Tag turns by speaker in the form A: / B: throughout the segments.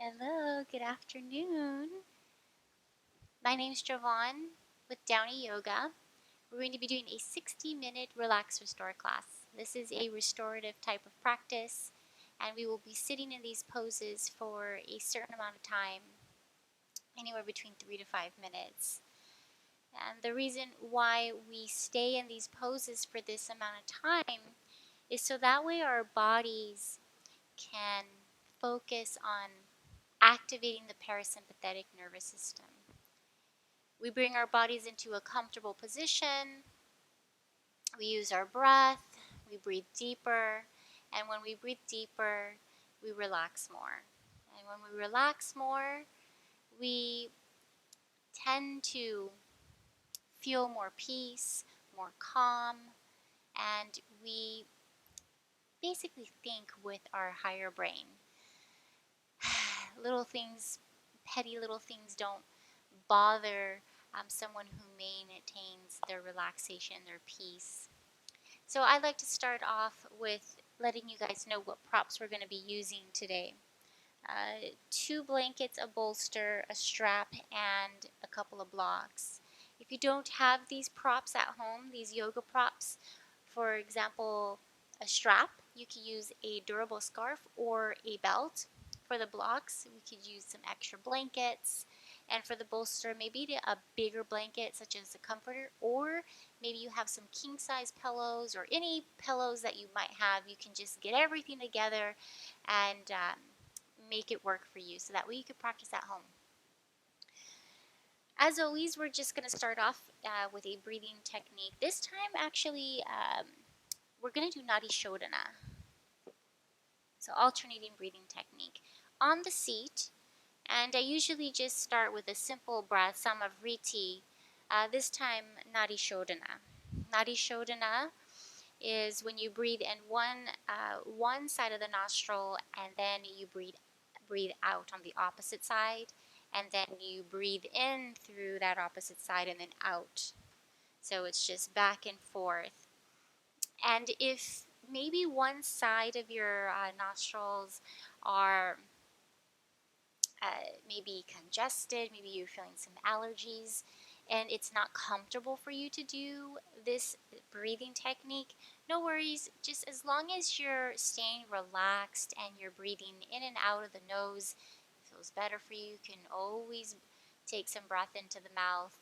A: Hello, good afternoon. My name's Jovon with Downey Yoga. We're going to be doing a 60-minute relax restore class. This is a restorative type of practice, and we will be sitting in these poses for a certain amount of time, anywhere between 3 to 5 minutes. And the reason why we stay in these poses for this amount of time is so that way our bodies can focus on activating the parasympathetic nervous system. We bring our bodies into a comfortable position. We use our breath. We breathe deeper. And when we breathe deeper, we relax more. And when we relax more, we tend to feel more peace, more calm, and we basically think with our higher brain. Little things, petty little things don't bother someone who maintains their relaxation, their peace. So I'd like to start off with letting you guys know what props we're going to be using today. 2 blankets, a bolster, a strap, and a couple of blocks. If you don't have these props at home, these yoga props, for example, a strap, you could use a durable scarf or a belt. For the blocks, we could use some extra blankets. And for the bolster, maybe a bigger blanket such as a comforter, or maybe you have some king size pillows or any pillows that you might have. You can just get everything together and make it work for you so that way you can practice at home. As always, we're just going to start off with a breathing technique. This time, actually, we're going to do Nadi Shodhana. So alternating breathing technique. On the seat, and I usually just start with a simple breath, Samavriti. This time, Nadi Shodhana. Nadi Shodhana is when you breathe in one side of the nostril, and then you breathe out on the opposite side, and then you breathe in through that opposite side and then out. So it's just back and forth. And if maybe one side of your nostrils are maybe congested, maybe you're feeling some allergies, and it's not comfortable for you to do this breathing technique, no worries. Just as long as you're staying relaxed and you're breathing in and out of the nose, it feels better for you. You can always take some breath into the mouth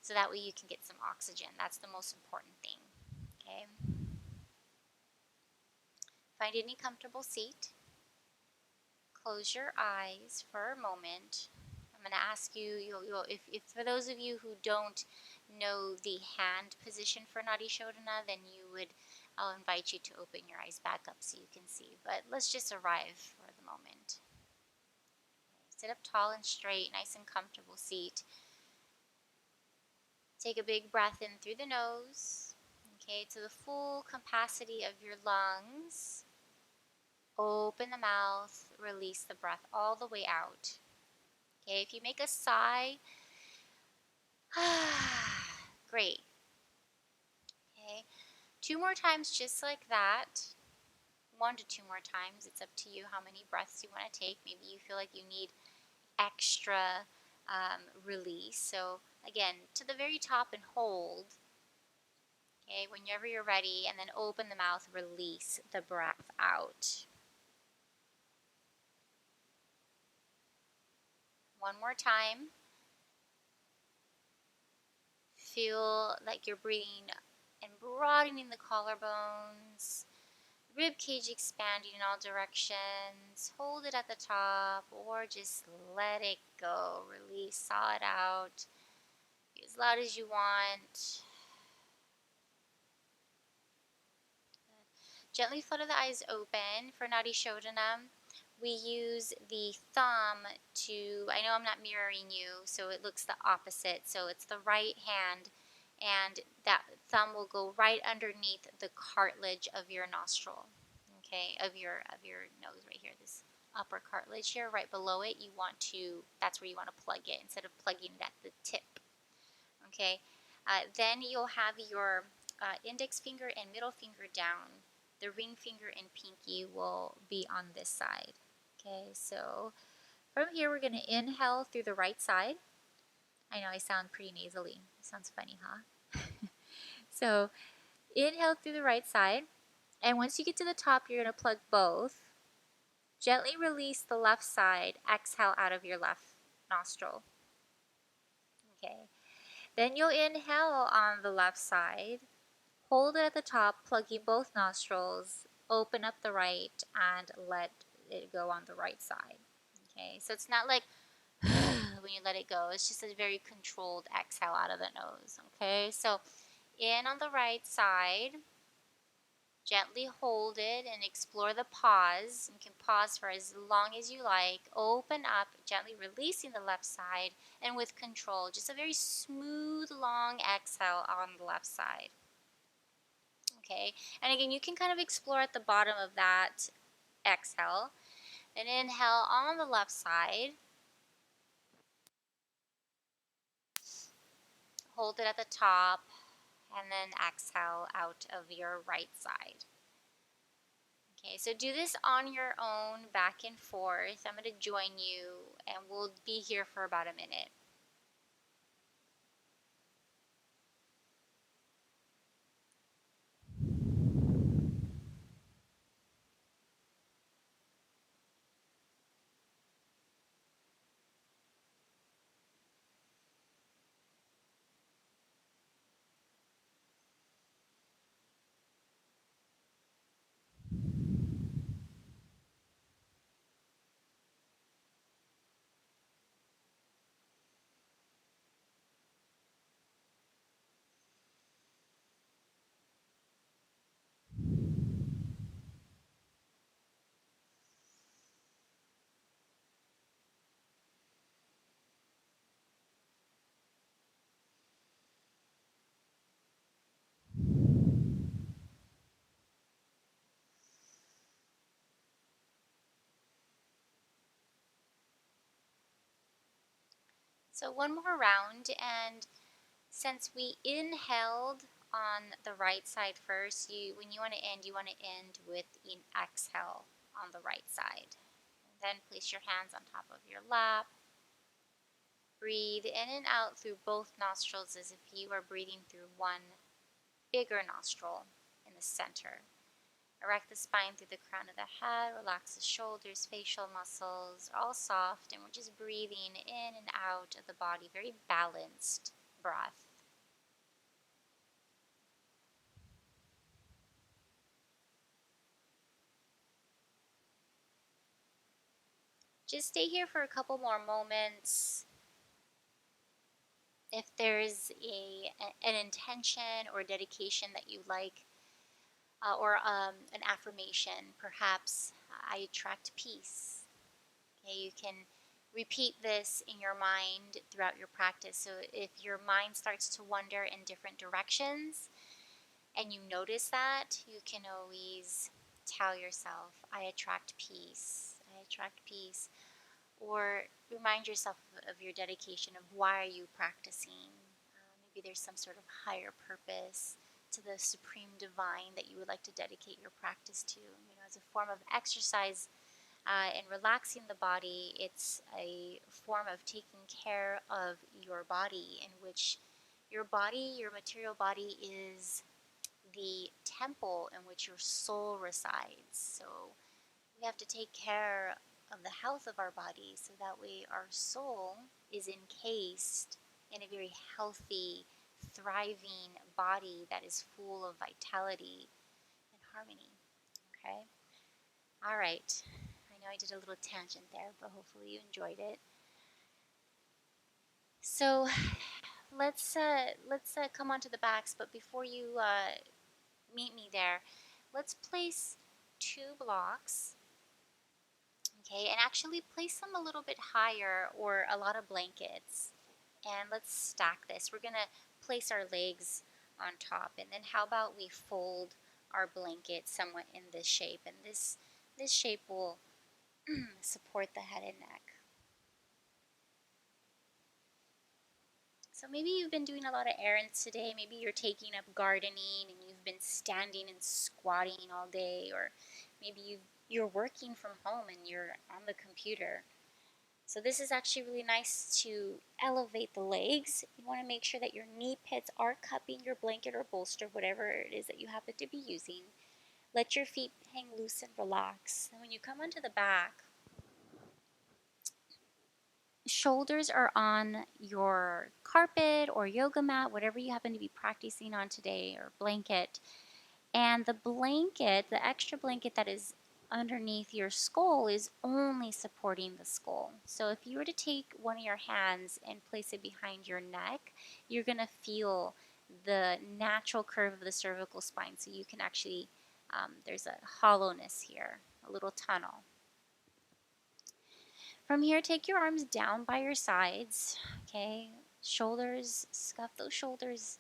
A: so that way you can get some oxygen. That's the most important thing. Okay. Find any comfortable seat. Close your eyes for a moment. I'm going to ask you, if for those of you who don't know the hand position for Nadi Shodhana, then I'll invite you to open your eyes back up so you can see. But let's just arrive for the moment. Sit up tall and straight, nice and comfortable seat. Take a big breath in through the nose, okay, to the full capacity of your lungs. Open the mouth, release the breath all the way out. Okay, if you make a sigh, great. Okay, 2 more times just like that. 1 to 2 more times. It's up to you how many breaths you want to take. Maybe you feel like you need extra release. So again, to the very top and hold. Okay, whenever you're ready, and then open the mouth, release the breath out. 1 more time. Feel like you're breathing and broadening the collarbones, rib cage expanding in all directions. Hold it at the top or just let it go. Release, saw it out. Be as loud as you want. Gently flutter the eyes open. For Nadi Shodhana, we use the thumb to, I know I'm not mirroring you, so it looks the opposite. So it's the right hand, and that thumb will go right underneath the cartilage of your nostril, okay, of your nose right here, this upper cartilage here, right below it. That's where you want to plug it instead of plugging it at the tip, okay. Then you'll have your index finger and middle finger down. The ring finger and pinky will be on this side. Okay, so From here, we're going to inhale through the right side. I know I sound pretty nasally. Sounds funny, huh? So inhale through the right side. And once you get to the top, you're going to plug both. Gently release the left side. Exhale out of your left nostril. Okay. Then you'll inhale on the left side. Hold it at the top, plugging both nostrils. Open up the right and let it go on the right side. Okay. So it's not like when you let it go. It's just a very controlled exhale out of the nose. Okay. So in on the right side. Gently hold it and explore the pause. You can pause for as long as you like. Open up, gently releasing the left side, and with control, just a very smooth, long exhale on the left side. Okay, and again, you can kind of explore at the bottom of that exhale. Then inhale on the left side. Hold it at the top, and then exhale out of your right side. Okay, so do this on your own, back and forth. I'm going to join you, and we'll be here for about a minute. So one more round, and since we inhaled on the right side first, when you want to end with an exhale on the right side. And then place your hands on top of your lap. Breathe in and out through both nostrils as if you are breathing through one bigger nostril in the center. Erect the spine through the crown of the head, relax the shoulders, facial muscles, all soft, and we're just breathing in and out of the body, very balanced breath. Just stay here for a couple more moments. If there's an intention or dedication that you like, or an affirmation, perhaps I attract peace. Okay, you can repeat this in your mind throughout your practice. So if your mind starts to wander in different directions and you notice that, you can always tell yourself, I attract peace. I attract peace. Or remind yourself of your dedication, of why are you practicing. Maybe there's some sort of higher purpose to the supreme divine that you would like to dedicate your practice to. As a form of exercise and relaxing the body, it's a form of taking care of your body, in which your body, your material body, is the temple in which your soul resides. So we have to take care of the health of our body so that way our soul is encased in a very healthy, thriving body that is full of vitality and harmony. Okay? All right. I know I did a little tangent there, but hopefully you enjoyed it. So let's come onto the backs, but before you meet me there, let's place 2 blocks. Okay, and actually place them a little bit higher, or a lot of blankets. And let's stack this. We're going to place our legs on top, and then how about we fold our blanket somewhat in this shape, and this shape will support the head and neck. So maybe you've been doing a lot of errands today. Maybe you're taking up gardening and you've been standing and squatting all day, or maybe you're working from home and you're on the computer. So this is actually really nice to elevate the legs. You want to make sure that your knee pits are cupping your blanket or bolster, whatever it is that you happen to be using. Let your feet hang loose and relax. And when you come onto the back, shoulders are on your carpet or yoga mat, whatever you happen to be practicing on today, or blanket. And the blanket, the extra blanket that is underneath your skull, is only supporting the skull. So if you were to take one of your hands and place it behind your neck, you're going to feel the natural curve of the cervical spine. So you can actually, there's a hollowness here, a little tunnel. From here, take your arms down by your sides, okay? Shoulders, scuff those shoulders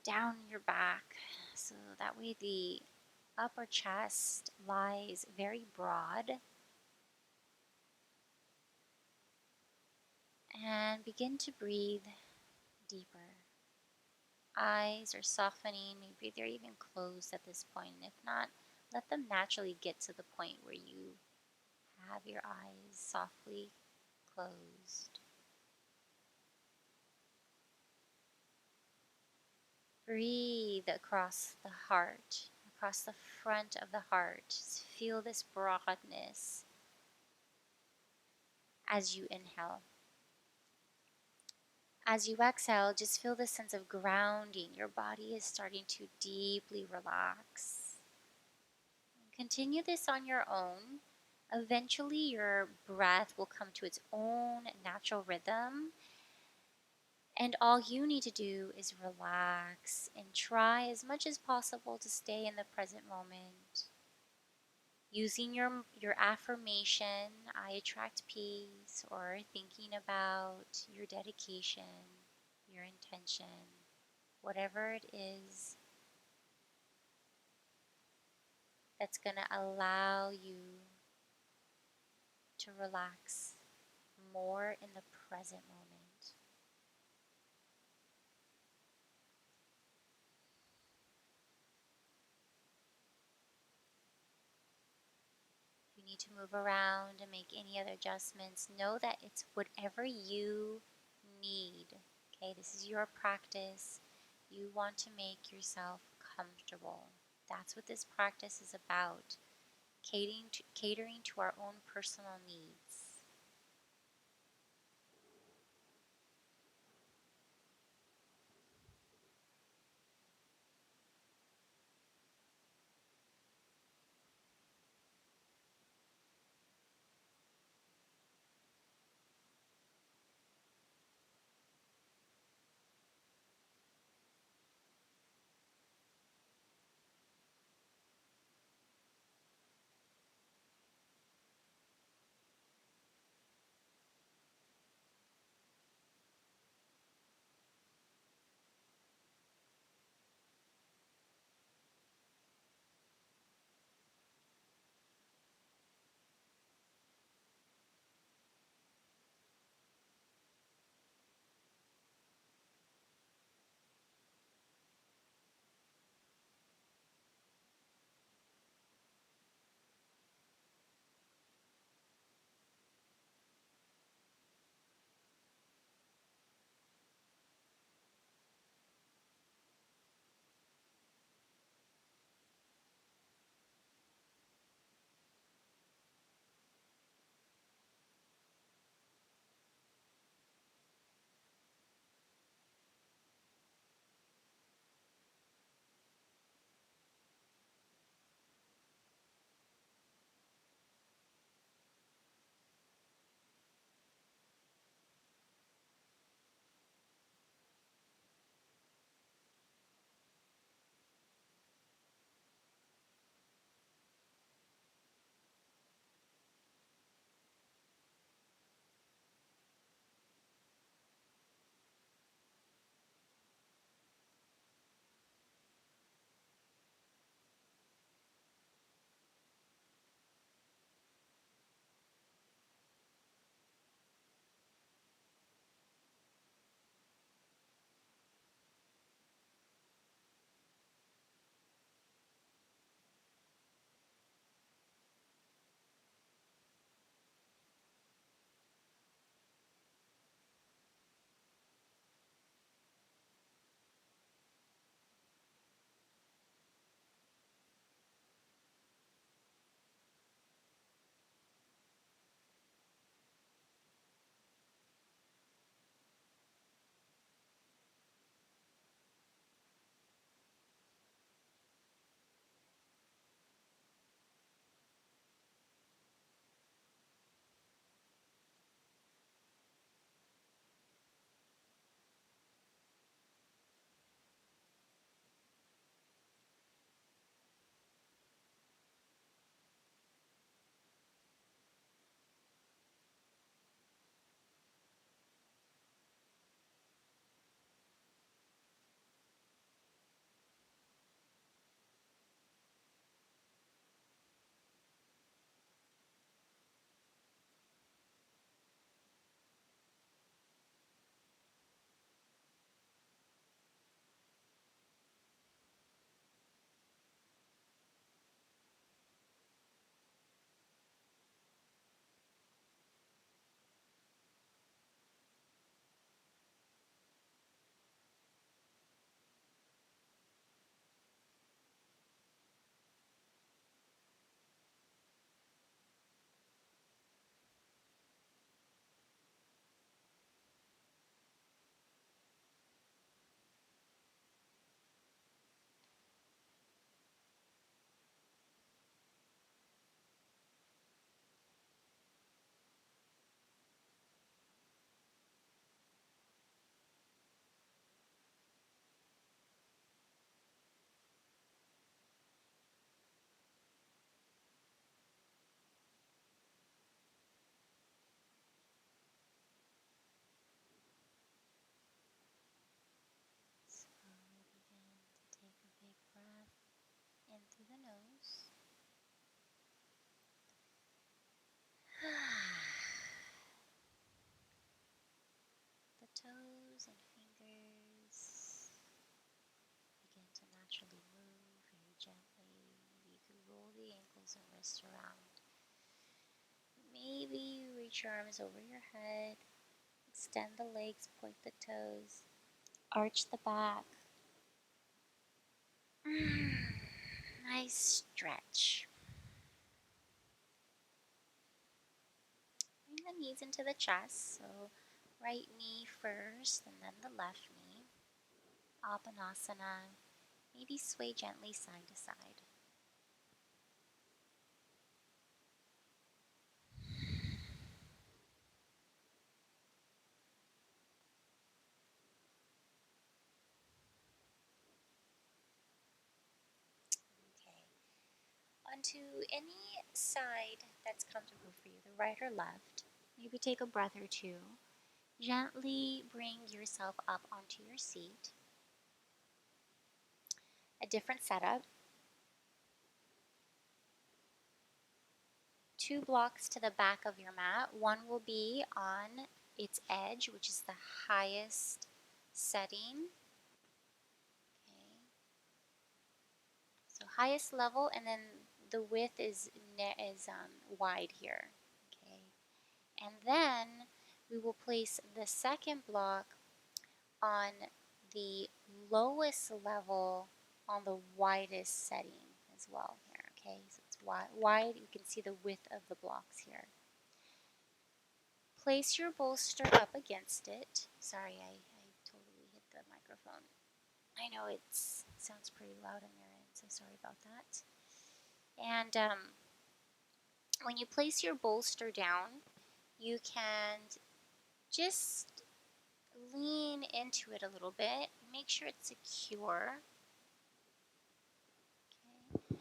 A: down your back, so that way the upper chest lies very broad. And begin to breathe deeper. Eyes are softening, maybe they're even closed at this point. And if not, let them naturally get to the point where you have your eyes softly closed. Breathe across the heart, across the front of the heart. Just feel this broadness as you inhale. As you exhale, just feel this sense of grounding. Your body is starting to deeply relax. Continue this on your own. Eventually, your breath will come to its own natural rhythm. And all you need to do is relax and try as much as possible to stay in the present moment. Using your affirmation, I attract peace, or thinking about your dedication, your intention, whatever it is that's going to allow you to relax more in the present moment. If you need to move around and make any other adjustments, know that it's whatever you need. Okay, this is your practice. You want to make yourself comfortable. That's what this practice is about, catering to our own personal needs. elbows and wrists around. Maybe reach your arms over your head. Extend the legs, point the toes, arch the back. Nice stretch. Bring the knees into the chest, so right knee first and then the left knee. Apanasana. Maybe sway gently side to side. Okay. Onto any side that's comfortable for you, the right or left. Maybe take a breath or two. Gently bring yourself up onto your seat. A different setup. 2 blocks to the back of your mat. One will be on its edge, which is the highest setting. Okay. So highest level, and then the width is wide here. Okay. And then we will place the second block on the lowest level on the widest setting as well here. Okay, so it's wide. You can see the width of the blocks here. Place your bolster up against it. Sorry, I totally hit the microphone. I know it sounds pretty loud on your end, so sorry about that. And when you place your bolster down, you can just lean into it a little bit. Make sure it's secure. Okay.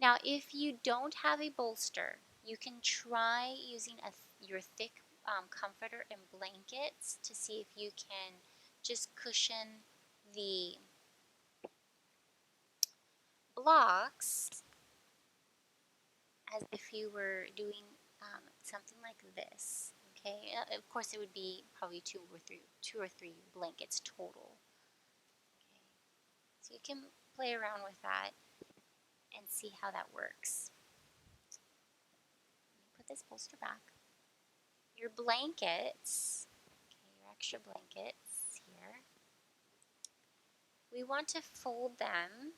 A: Now, if you don't have a bolster, you can try using your thick comforter and blankets to see if you can just cushion the blocks as if you were doing something like this. Okay, of course it would be probably two or three blankets total. Okay, so you can play around with that and see how that works. Put this bolster back. Your blankets, okay, your extra blankets here, we want to fold them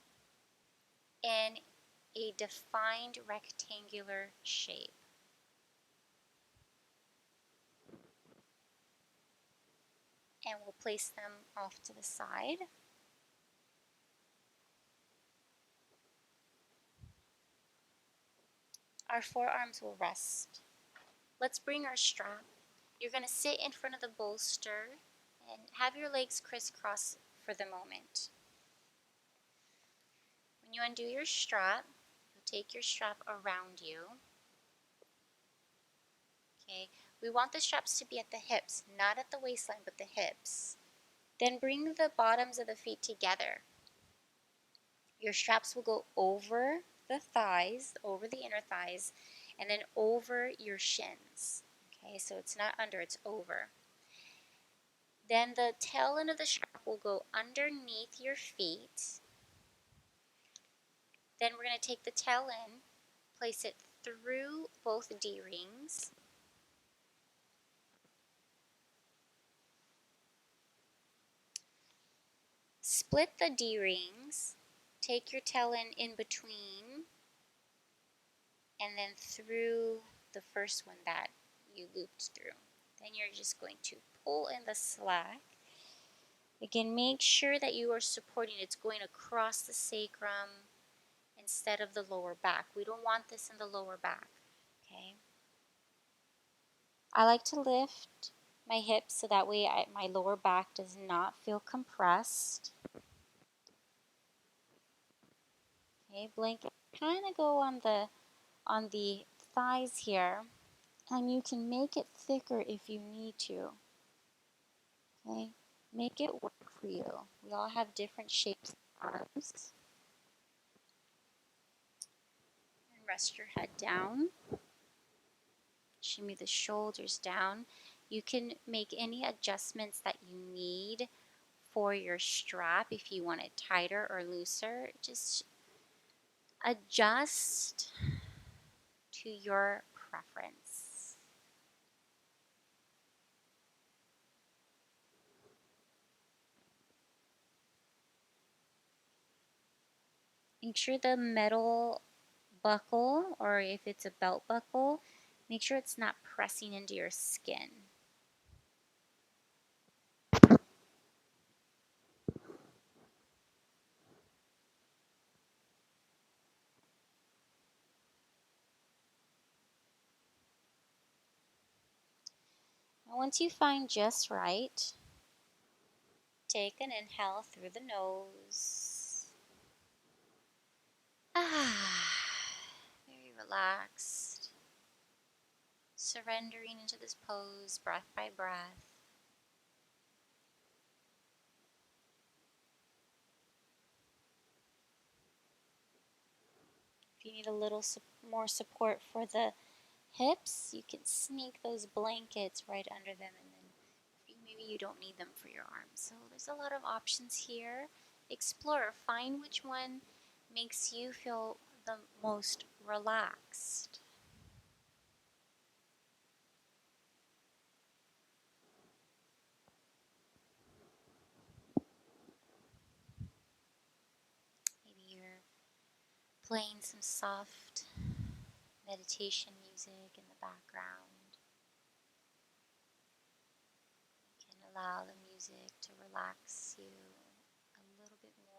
A: in a defined rectangular shape. And we'll place them off to the side. Our forearms will rest. Let's bring our strap. You're going to sit in front of the bolster and have your legs crisscross for the moment. When you undo your strap, you'll take your strap around you. Okay, we want the straps to be at the hips, not at the waistline, but the hips. Then bring the bottoms of the feet together. Your straps will go over the thighs, over the inner thighs, and then over your shins. Okay, so it's not under, it's over. Then the tail end of the strap will go underneath your feet. Then we're going to take the tail end, place it through both D-rings. Split the D-rings, take your tail end in between, and then through the first one that you looped through. Then you're just going to pull in the slack. Again, make sure that you are supporting, it's going across the sacrum instead of the lower back. We don't want this in the lower back, okay? I like to lift my hips so that way my lower back does not feel compressed. Okay, blanket kind of go on the thighs here, and you can make it thicker if you need to. Okay, make it work for you. We all have different shapes of arms. And rest your head down. Shimmy the shoulders down. You can make any adjustments that you need for your strap if you want it tighter or looser. Just Adjust to your preference. Make sure the metal buckle, or if it's a belt buckle, make sure it's not pressing into your skin. And once you find just right, take an inhale through the nose. Very relaxed. Surrendering into this pose breath by breath. If you need a little more support for the hips, you can sneak those blankets right under them, and then maybe you don't need them for your arms. So there's a lot of options here. Explore, find which one makes you feel the most relaxed. Maybe you're playing some soft meditation music in the background. You can allow the music to relax you a little bit more.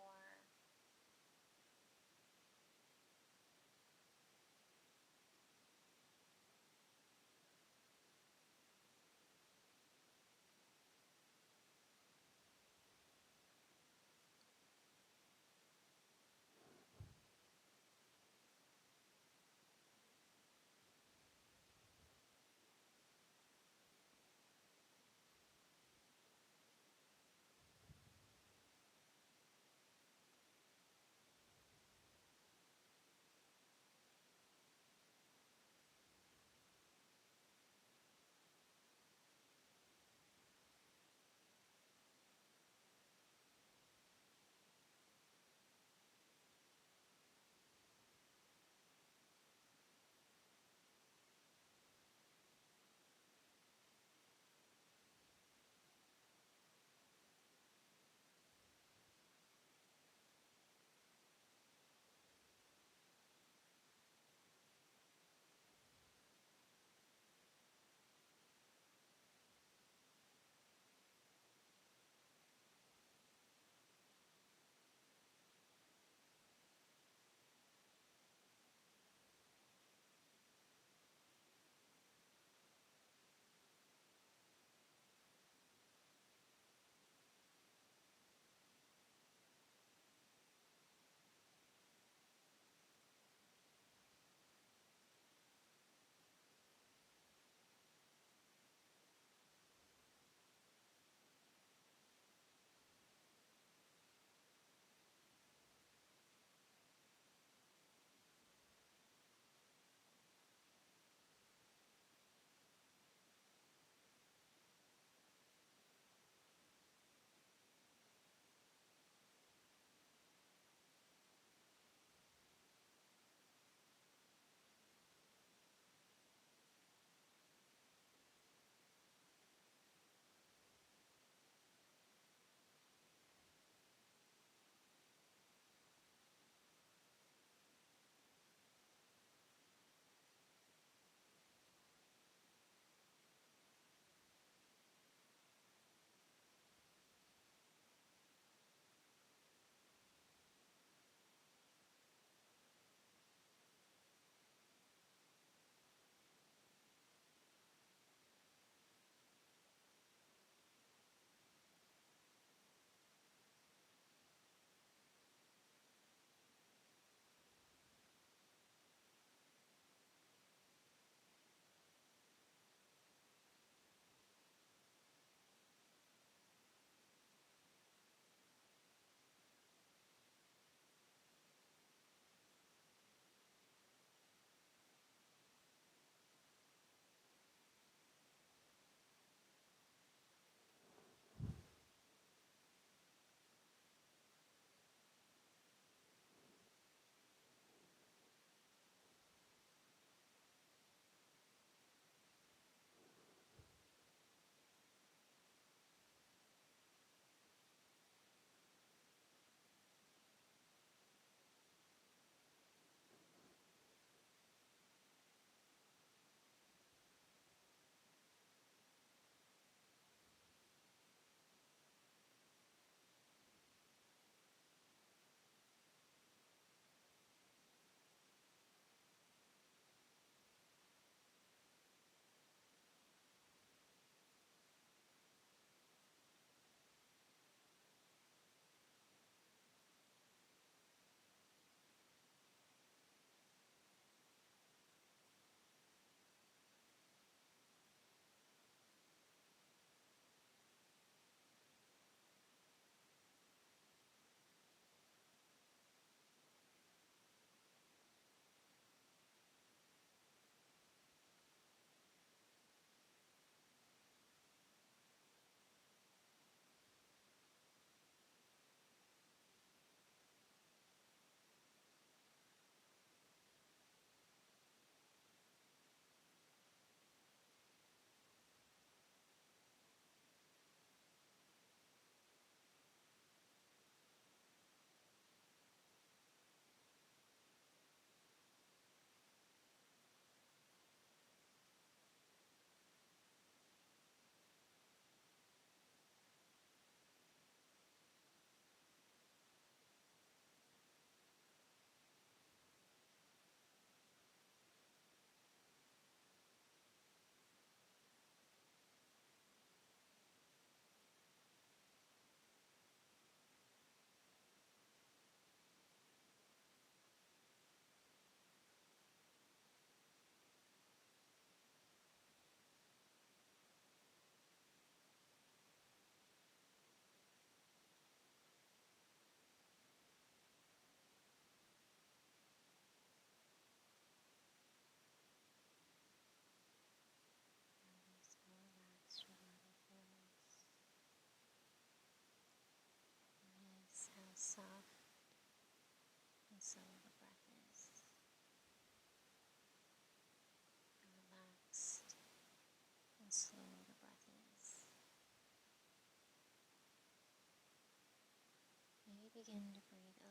A: begin to breathe a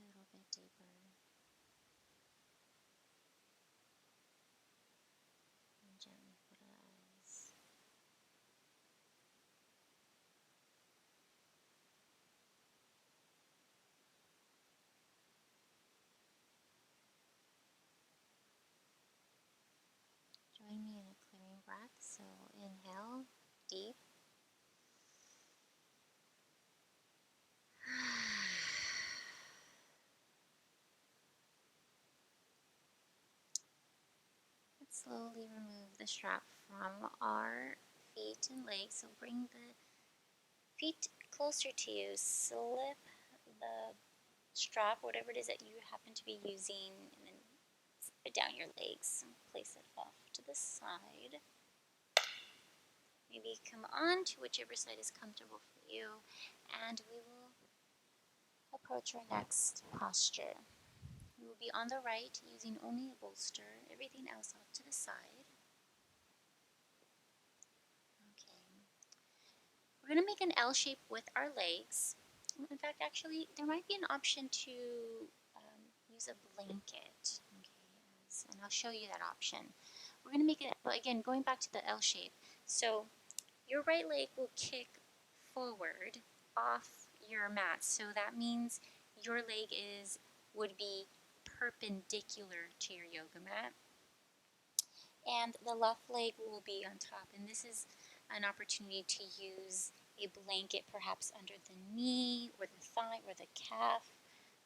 A: little bit deeper. And gently close. Join me in a clearing breath. So inhale, deep. Let's slowly remove the strap from our feet and legs. So bring the feet closer to you. Slip the strap, whatever it is that you happen to be using, and then slip it down your legs and place it off to the side. Maybe come on to whichever side is comfortable for you, and we will approach our next posture. We will be on the right using only a bolster, everything else off to the side. Okay. We're going to make an L shape with our legs. In fact, actually, there might be an option to use a blanket. Okay, and I'll show you that option. We're going to make it, again, going back to the L shape. So your right leg will kick forward off your mat. So that means your leg would be perpendicular to your yoga mat. And the left leg will be on top. And this is an opportunity to use a blanket perhaps under the knee or the thigh or the calf,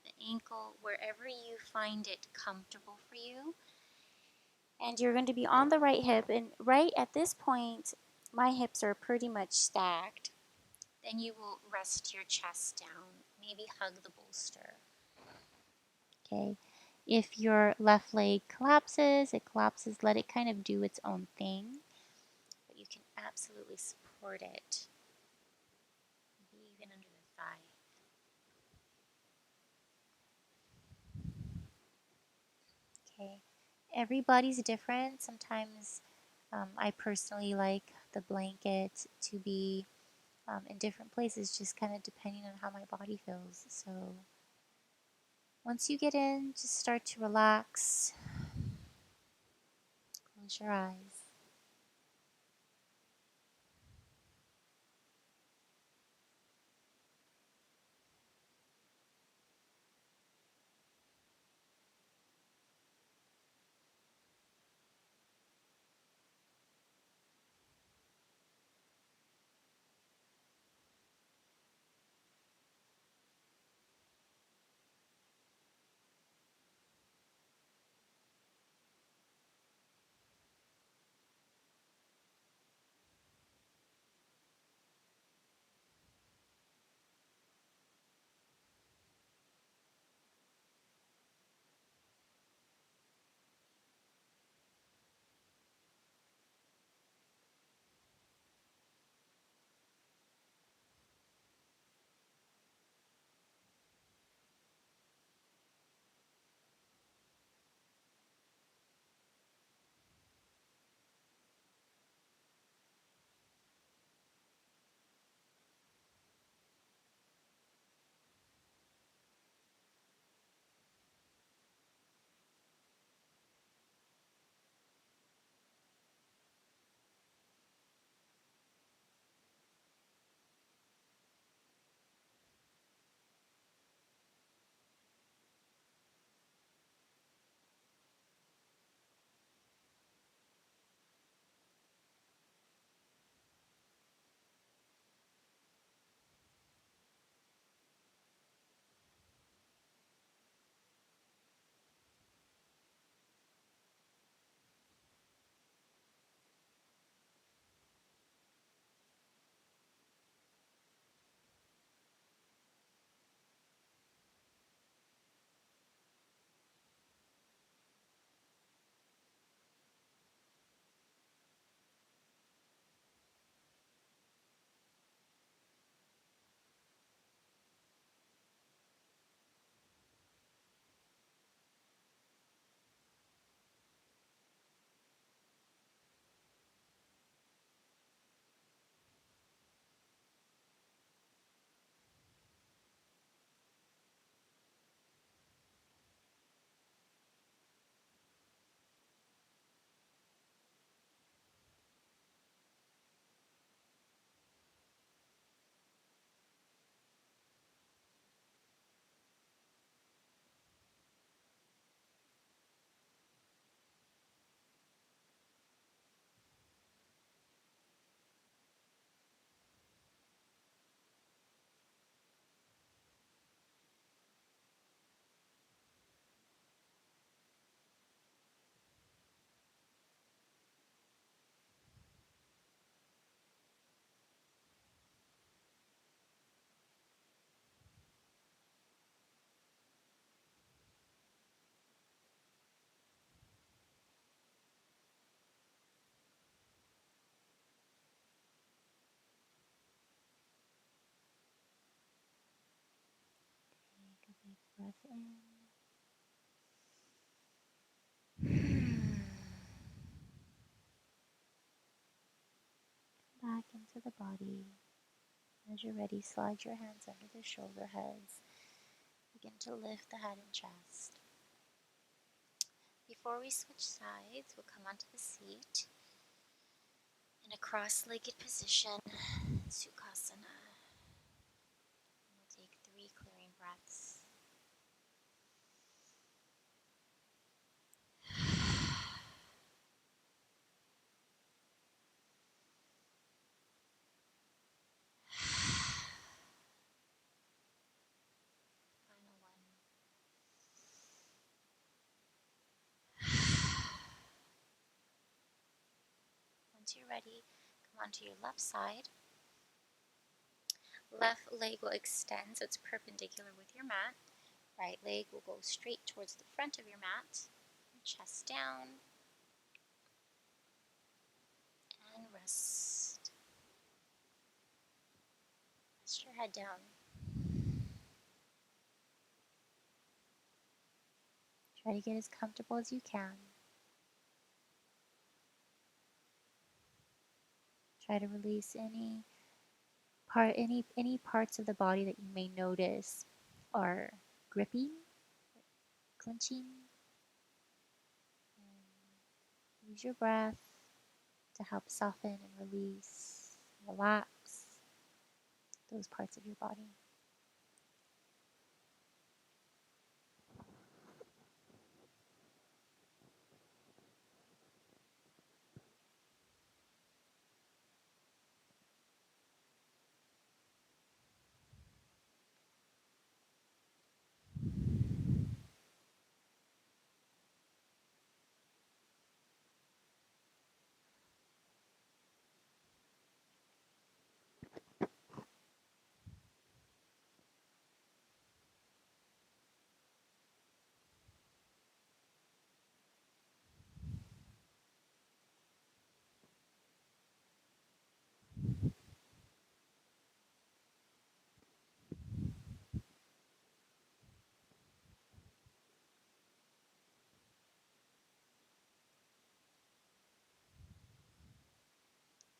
A: the ankle, wherever you find it comfortable for you. And you're going to be on the right hip, and right at this point, my hips are pretty much stacked. Then you will rest your chest down, maybe hug the bolster. Okay. If your left leg collapses, it collapses, let it kind of do its own thing. But you can absolutely support it, maybe even under the thigh. Okay. Everybody's different. Sometimes I personally like the blanket to be in different places, just kind of depending on how my body feels. So once you get in, just start to relax. Close your eyes. breath in. Come back into the body. As you're ready, slide your hands under the shoulder heads. Begin to lift the head and chest. Before we switch sides, we'll come onto the seat in a cross-legged position, Sukhasana. We'll take 3 clearing breaths. Final one. Once you're ready, come onto your left side. Left leg will extend so it's perpendicular with your mat. Right leg will go straight towards the front of your mat. Chest down. And rest. Rest your head down. Try to get as comfortable as you can. Try to release any parts of the body that you may notice are gripping, clenching. And use your breath to help soften and release, relax those parts of your body.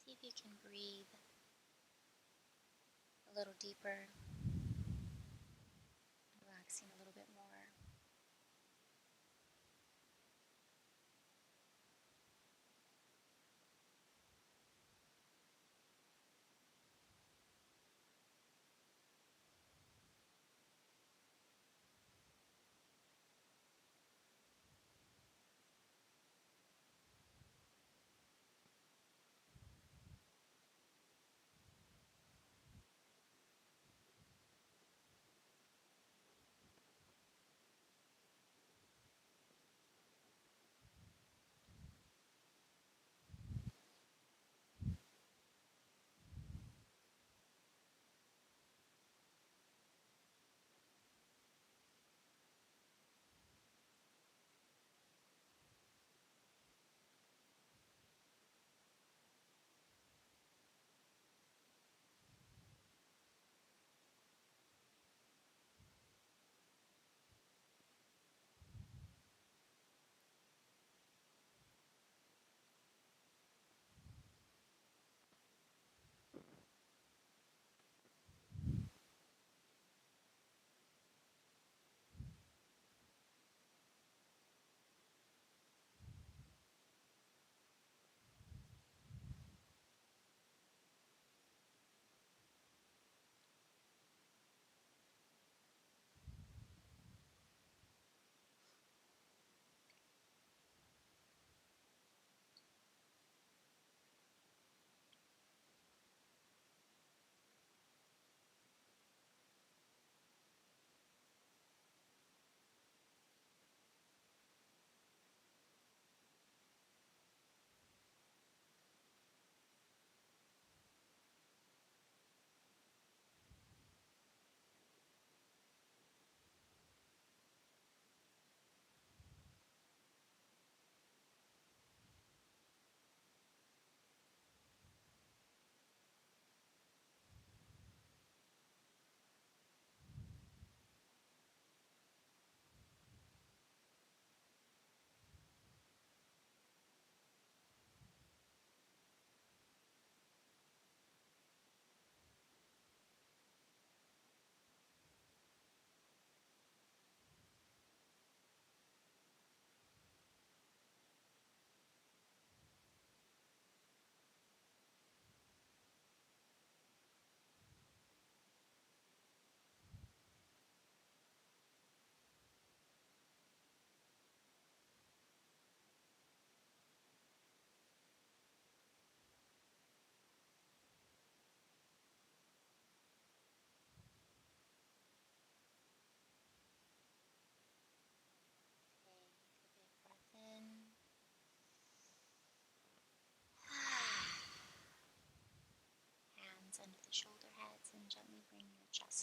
A: See if you can breathe a little deeper, relaxing a little bit more.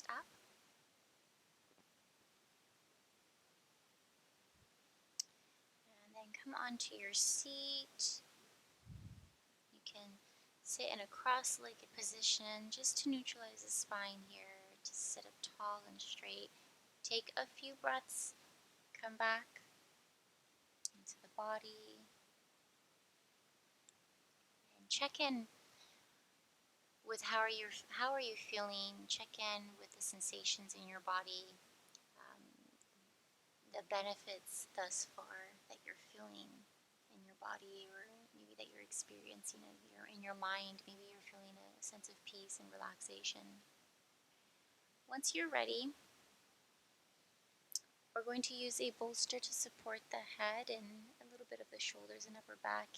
A: up. And then come onto your seat. You can sit in a cross-legged position just to neutralize the spine here, to sit up tall and straight. Take a few breaths, come back into the body, and check in with how are you feeling. Check in with the sensations in your body, um, the benefits thus far that you're feeling in your body, or maybe that you're experiencing in your mind. Maybe you're feeling a sense of peace and relaxation. Once you're ready, we're going to use a bolster to support the head and a little bit of the shoulders and upper back,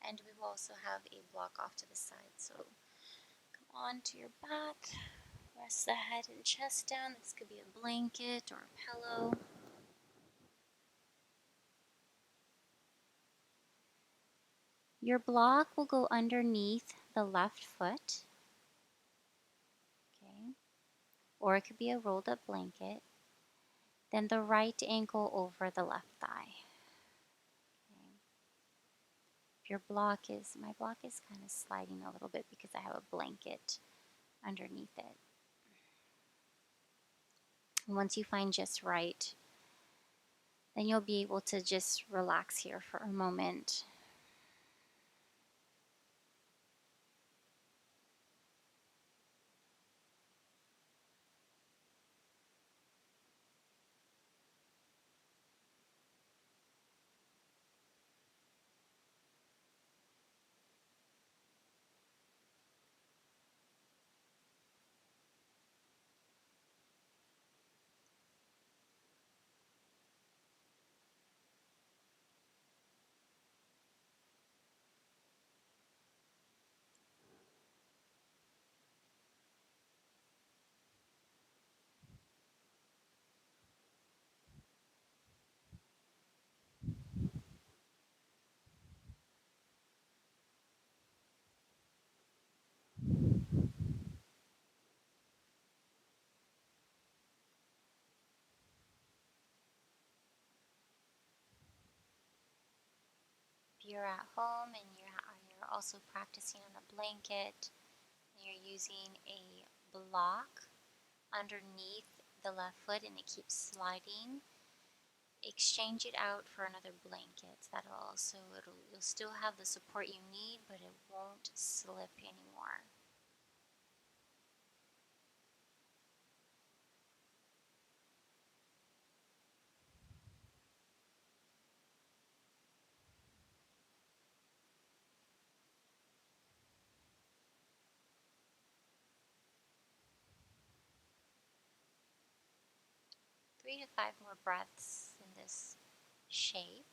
A: and we will also have a block off to the side. So come on to your back, rest the head and chest down. This could be a blanket or a pillow. Your block will go underneath the left foot, okay, or it could be a rolled up blanket. Then the right ankle over the left thigh. Okay. If your block is, my block is kind of sliding a little bit because I have a blanket underneath it. And once you find just right, then you'll be able to just relax here for a moment. If you're at home and you're also practicing on a blanket, and you're using a block underneath the left foot and it keeps sliding, exchange it out for another blanket. You'll still have the support you need, but it won't slip anymore. Three to five more breaths in this shape.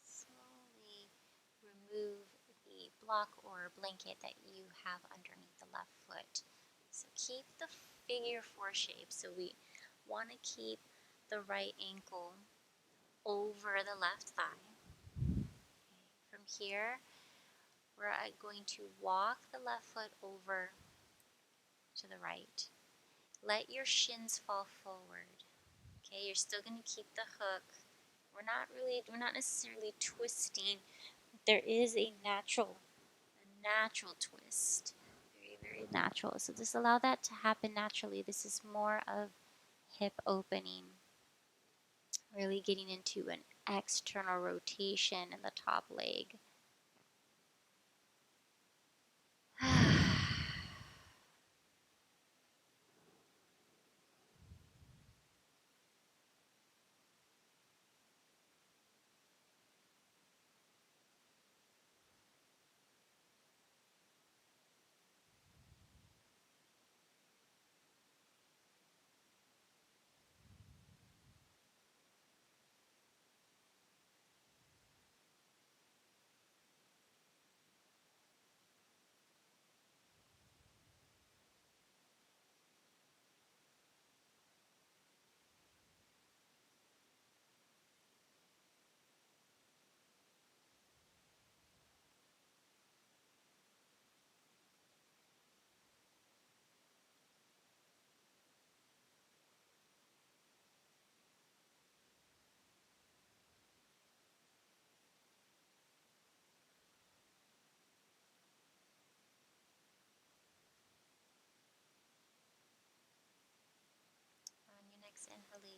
A: Slowly remove the block or blanket that you have underneath the left foot. So keep the figure four shape. So we want to keep the right ankle over the left thigh. Okay. From here, we're going to walk the left foot over to the right. Let your shins fall forward. Okay, you're still going to keep the hook. We're not necessarily twisting. There is a natural twist. Very, very natural. So just allow that to happen naturally. This is more of hip opening. Really getting into an external rotation in the top leg.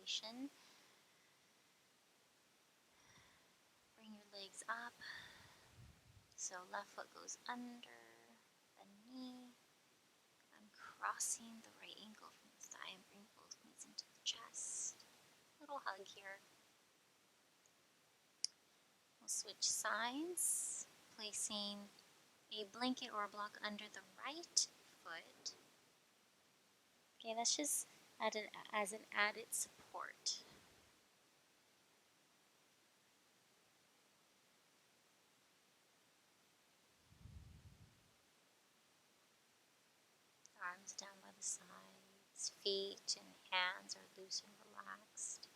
A: circulation. Bring your legs up. So left foot goes under the knee. I'm crossing the right ankle from the thigh and bring both knees into the chest. Little hug here. We'll switch sides, placing a blanket or a block under the right foot. Okay, that's just added as an added support. Arms down by the sides, feet and hands are loose and relaxed.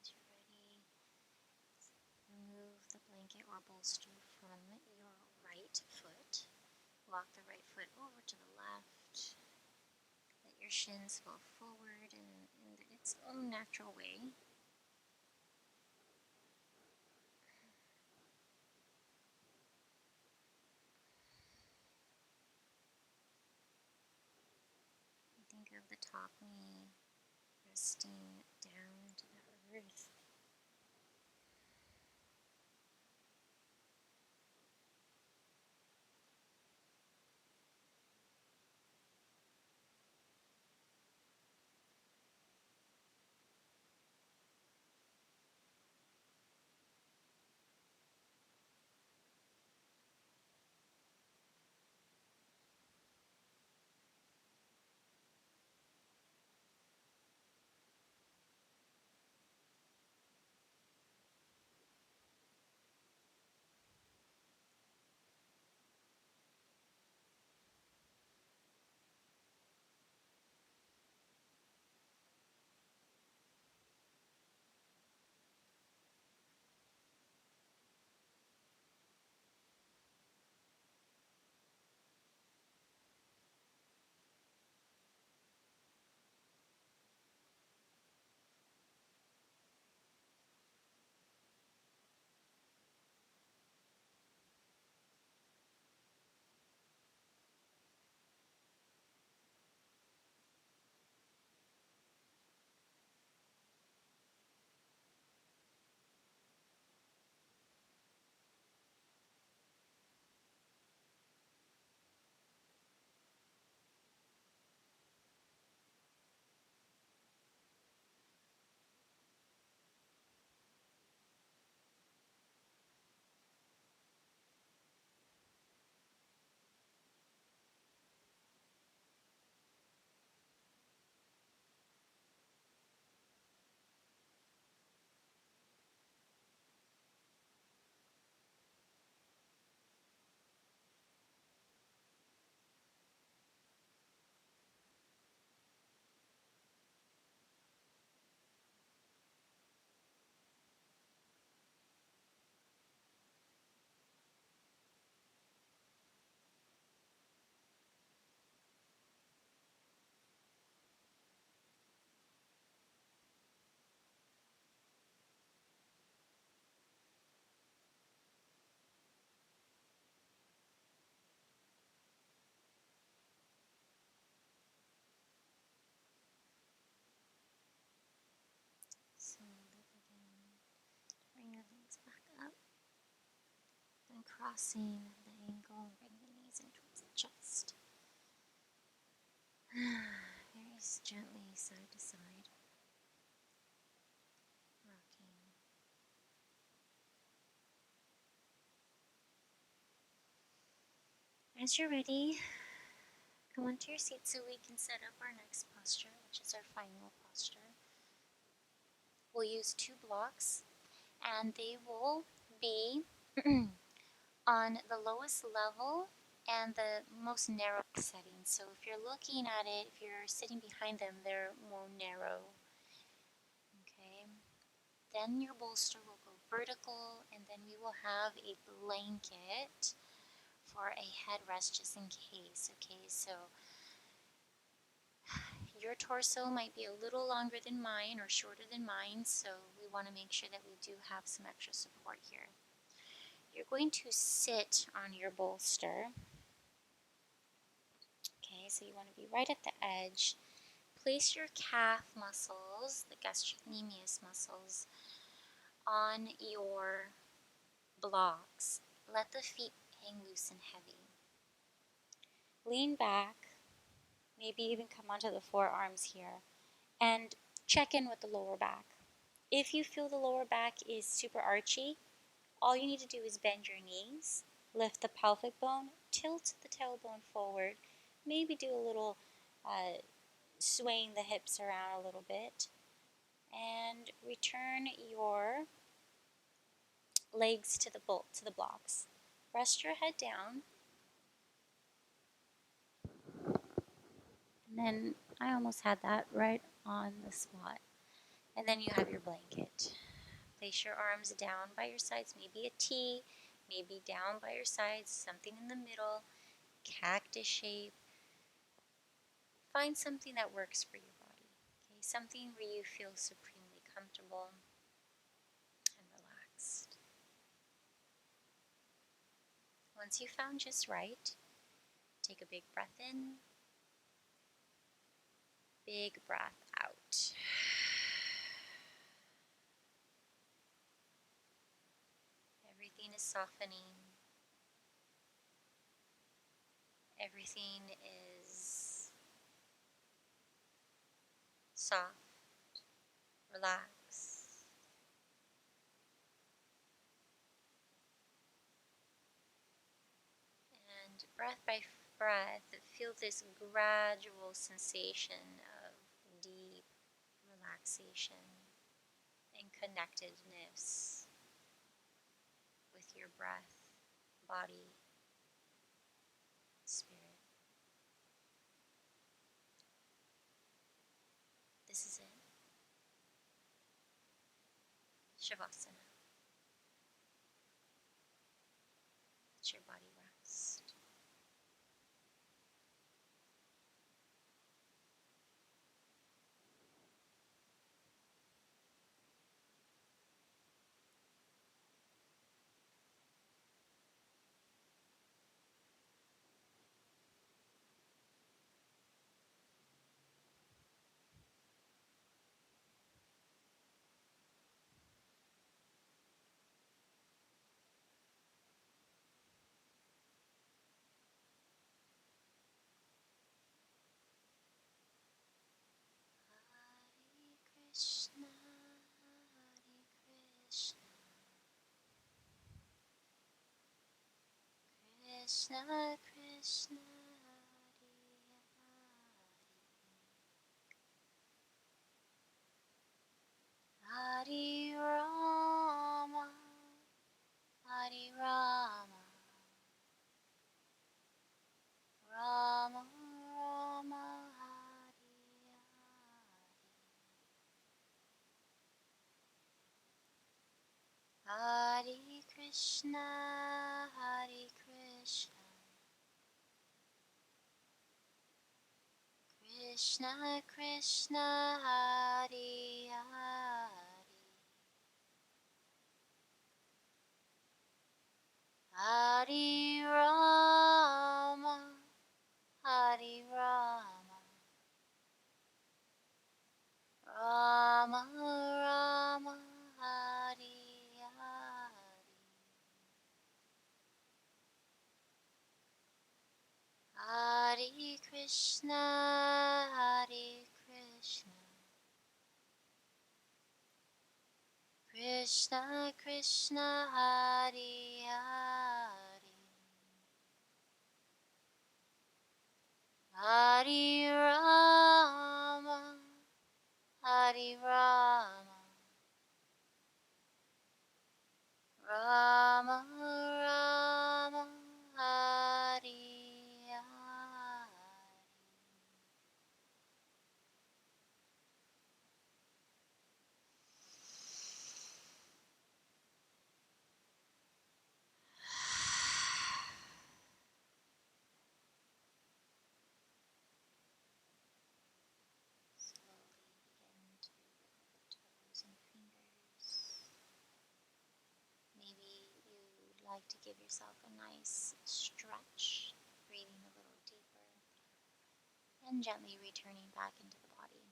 A: As you're ready, remove the blanket or bolster from your right foot. Walk the right foot over to the left. Let your shins fall forward in its own natural way. Think of the top knee resting down to the earth. crossing the ankle, bring the knees in towards the chest. Very gently side to side, rocking. As you're ready, come onto your seat so we can set up our next posture, which is our final posture. We'll use 2 blocks, and they will be on the lowest level and the most narrow setting. So if you're looking at it, if you're sitting behind them, they're more narrow. Okay. Then your bolster will go vertical, and then we will have a blanket for a headrest just in case. Okay, so your torso might be a little longer than mine or shorter than mine, so we want to make sure that we do have some extra support here. You're going to sit on your bolster. Okay, so you want to be right at the edge. Place your calf muscles, the gastrocnemius muscles, on your blocks. Let the feet hang loose and heavy. Lean back, maybe even come onto the forearms here, and check in with the lower back. If you feel the lower back is super archy, all you need to do is bend your knees, lift the pelvic bone, tilt the tailbone forward, maybe do a little swaying the hips around a little bit, and return your legs to the blocks. Rest your head down, and then I almost had that right on the spot. And then you have your blanket. Place your arms down by your sides, maybe a T, maybe down by your sides, something in the middle, cactus shape. Find something that works for your body. Okay, something where you feel supremely comfortable and relaxed. Once you found just right, take a big breath in, big breath out. Everything is softening. Everything is soft, relaxed. And breath by breath, feel this gradual sensation of deep relaxation and connectedness with your breath, body, spirit. This is it. Shavasana. Let your body rest. Krishna, Krishna, Krishna, Hare Rama, Hare Rama, Rama Rama, Hare Hare Krishna, Hare Krishna, Krishna Krishna, Hare Hare, Hare Rama, Hare Rama, Rama Rama, Hare Hare. Krishna, Hare Krishna, Krishna Krishna, Hare Hare, Hare Rama, Hare Rama, Rama Rama, Hare Hare. Slowly begin to wiggle the toes and fingers. Maybe you'd like to give yourself a nice stretch, breathing a little deeper, and gently returning back into the body.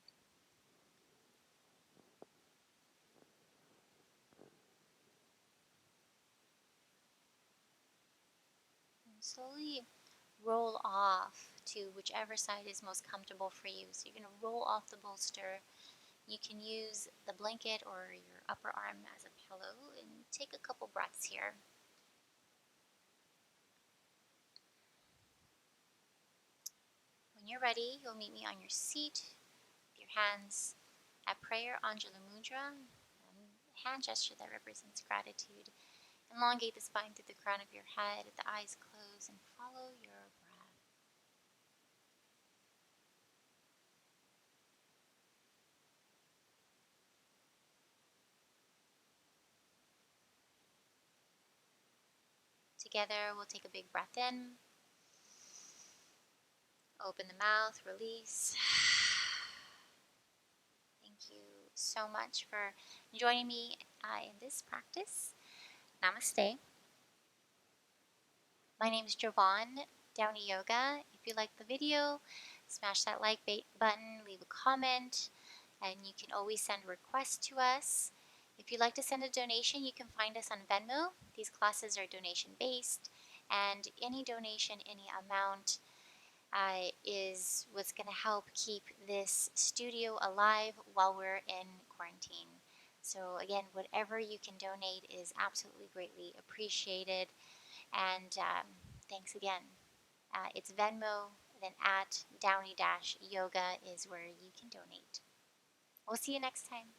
A: And slowly roll off to whichever side is most comfortable for you. So you're going to roll off the bolster. You can use the blanket or your upper arm as a pillow and take a couple breaths here. When you're ready, you'll meet me on your seat with your hands at prayer Anjali Mudra, a hand gesture that represents gratitude. Elongate the spine through the crown of your head, the eyes close, and follow your breath. Together, we'll take a big breath in. Open the mouth, release. Thank you so much for joining me in this practice. Namaste. My name is Jovon, Downey Yoga. If you like the video, smash that like button, leave a comment, and you can always send requests to us. If you'd like to send a donation, you can find us on Venmo. These classes are donation based, and any donation, any amount, is what's going to help keep this studio alive while we're in quarantine. So again, whatever you can donate is absolutely greatly appreciated. And thanks again. It's Venmo, then at Downey-Yoga is where you can donate. We'll see you next time.